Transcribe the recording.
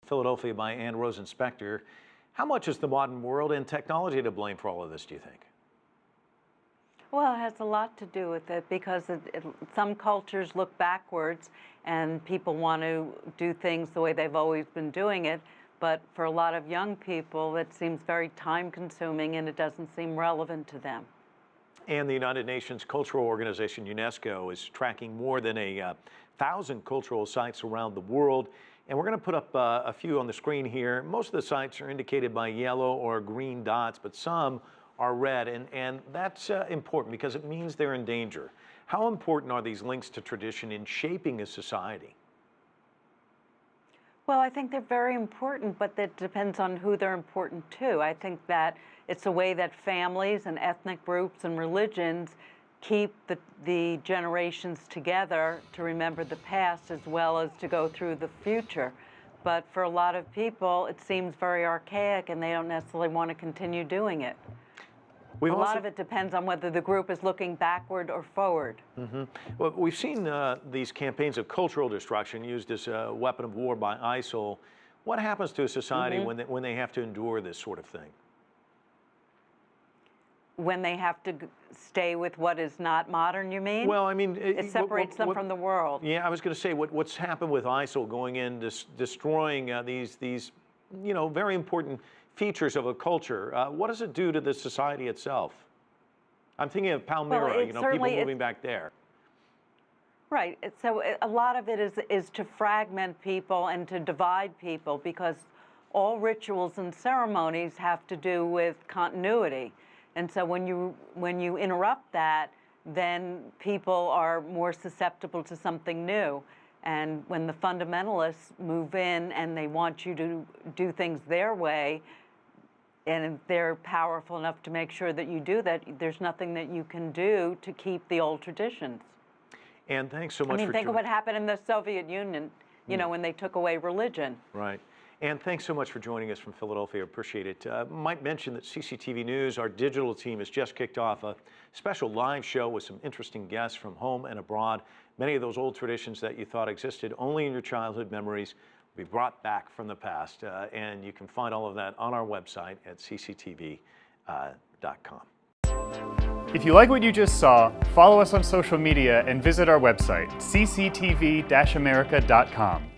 Philadelphia by Rosen Spector. How much is the modern world and technology to blame for all of this, do you think? Well, it has a lot to do with it because some cultures look backwards and people want to do things the way they've always been doing it. But for a lot of young people, it seems very time-consuming and it doesn't seem relevant to them. And the United Nations Cultural Organization, UNESCO, is tracking more than 1,000 cultural sites around the world. And we're going to put up a few on the screen here. Most of the sites are indicated by yellow or green dots, but some are red. And that's important because it means they're in danger. How important are these links to tradition in shaping a society? Well, I think they're very important, but that depends on who they're important to. I think that it's a way that families and ethnic groups and religions keep the generations together to remember the past as well as to go through the future. But for a lot of people, it seems very archaic and they don't necessarily want to continue doing it. A lot of it depends on whether the group is looking backward or forward. Well, we've seen these campaigns of cultural destruction used as a weapon of war by ISIL. What happens to a society when they have to endure this sort of thing? When they have to stay with what is not modern, you mean? Well, I mean, it separates them from the world. Yeah, I was going to say what's happened with ISIL going in, destroying these very important features of a culture. What does it do to the society itself? I'm thinking of Palmyra, people moving back there. Right. So a lot of it is to fragment people and to divide people because all rituals and ceremonies have to do with continuity. And so when you interrupt that, then people are more susceptible to something new. And when the fundamentalists move in and they want you to do things their way, and they're powerful enough to make sure that you do that, there's nothing that you can do to keep the old traditions. And thanks so much for think of what happened in the Soviet Union, when they took away religion. Right. And thanks so much for joining us from Philadelphia. Appreciate it. Might mention that CCTV News, our digital team, has just kicked off a special live show with some interesting guests from home and abroad. Many of those old traditions that you thought existed only in your childhood memories will be brought back from the past. And you can find all of that on our website at CCTV.com. If you like what you just saw, follow us on social media and visit our website, CCTV-America.com.